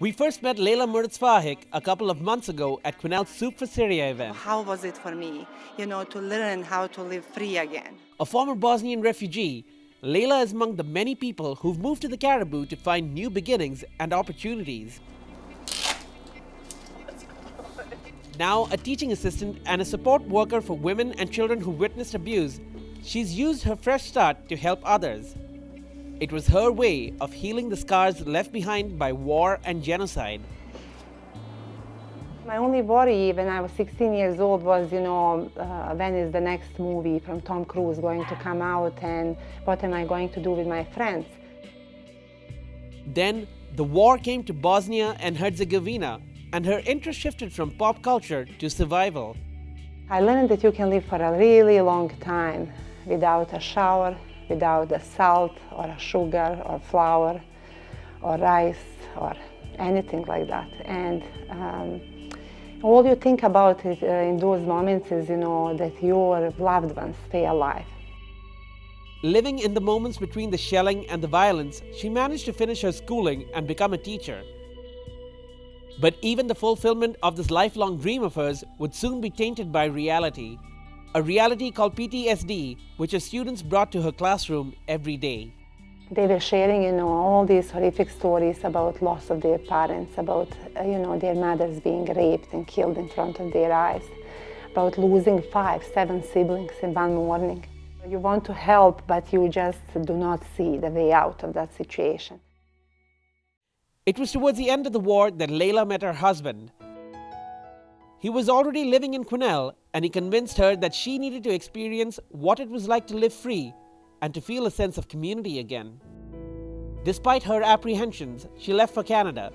We first met Lejla Muratspahic a couple of months ago at Quesnel's Soup for Syria event. How was it for me, to learn how to live free again? A former Bosnian refugee, Lejla is among the many people who've moved to the Caribou to find new beginnings and opportunities. Now a teaching assistant and a support worker for women and children who witnessed abuse, she's used her fresh start to help others. It was her way of healing the scars left behind by war and genocide. My only worry when I was 16 years old was, when is the next movie from Tom Cruise going to come out and what am I going to do with my friends? Then the war came to Bosnia and Herzegovina, and her interest shifted from pop culture to survival. I learned that you can live for a really long time without a shower, without a salt or a sugar or flour or rice or anything like that. And all you think about in those moments is, that your loved ones stay alive. Living in the moments between the shelling and the violence, she managed to finish her schooling and become a teacher. But even the fulfillment of this lifelong dream of hers would soon be tainted by reality. A reality called PTSD, which her students brought to her classroom every day. They were sharing, all these horrific stories about loss of their parents, about, their mothers being raped and killed in front of their eyes, about losing 5, 7 siblings in one morning. You want to help, but you just do not see the way out of that situation. It was towards the end of the war that Lejla met her husband. He was already living in Quesnel, and he convinced her that she needed to experience what it was like to live free and to feel a sense of community again. Despite her apprehensions, she left for Canada,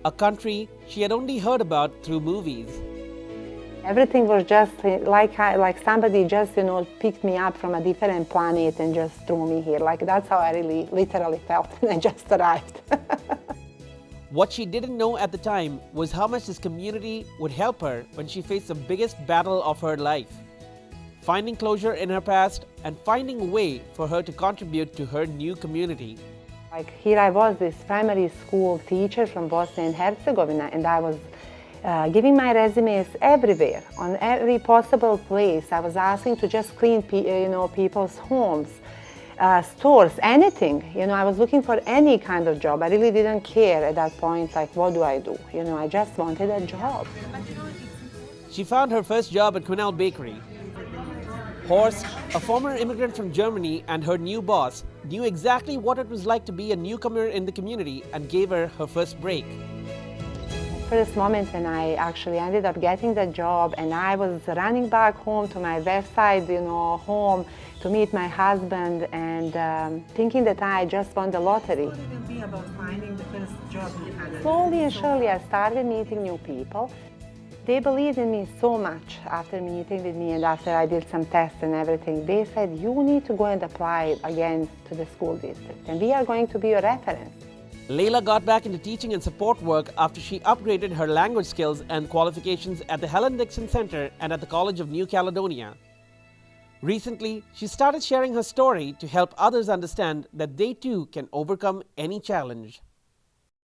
a country she had only heard about through movies. Everything was just like somebody just, picked me up from a different planet and just threw me here. Like that's how I really literally felt when I just arrived. What she didn't know at the time was how much this community would help her when she faced the biggest battle of her life, finding closure in her past and finding a way for her to contribute to her new community. Like here I was, this primary school teacher from Bosnia and Herzegovina, and I was giving my resumes everywhere, on every possible place. I was asking to just clean people's homes, stores, anything. I was looking for any kind of job. I really didn't care at that point, like, what do I do? I just wanted a job. She found her first job at Quesnel Bakery. Horst, a former immigrant from Germany, and her new boss knew exactly what it was like to be a newcomer in the community and gave her her first break. First moment when I actually ended up getting the job and I was running back home to my west side, home to meet my husband and thinking that I just won the lottery. What did it be about finding the first job you had? Slowly and surely I started meeting new people. They believed in me so much after meeting with me and after I did some tests and everything. They said, you need to go and apply again to the school district and we are going to be your reference. Lejla got back into teaching and support work after she upgraded her language skills and qualifications at the Helen Dixon Center and at the College of New Caledonia. Recently, she started sharing her story to help others understand that they too can overcome any challenge.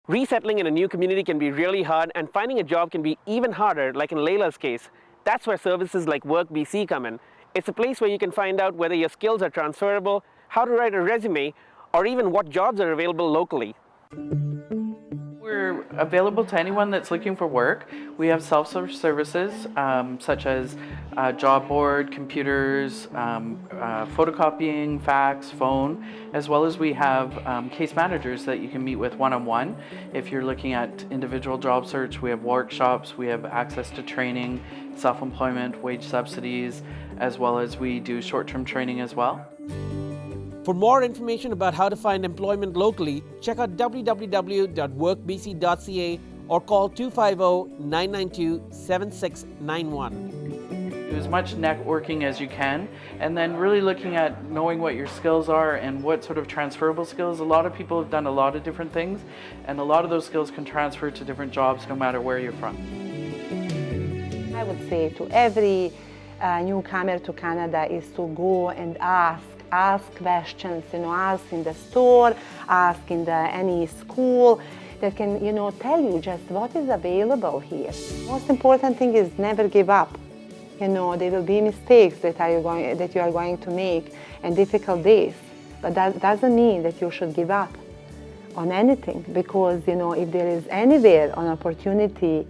Resettling in a new community can be really hard, and finding a job can be even harder, like in Lejla's case. That's where services like Work BC come in. It's a place where you can find out whether your skills are transferable, how to write a resume, or even what jobs are available locally. We're available to anyone that's looking for work. We have self-service services such as job board, computers, photocopying, fax, phone, as well as we have case managers that you can meet with one-on-one. If you're looking at individual job search, we have workshops, we have access to training, self-employment, wage subsidies, as well as we do short-term training as well. For more information about how to find employment locally, check out www.workbc.ca or call 250-992-7691. Do as much networking as you can, and then really looking at knowing what your skills are and what sort of transferable skills. A lot of people have done a lot of different things, and a lot of those skills can transfer to different jobs no matter where you're from. I would say to every newcomer to Canada is to go and ask ask questions, ask in the store, ask in any school that can, tell you just what is available here. Most important thing is never give up. There will be mistakes that you are going to make and difficult days, but that doesn't mean that you should give up on anything, because if there is anywhere an opportunity,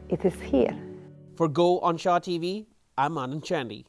it is here. For Go on Shaw TV, I'm Anand Chandy.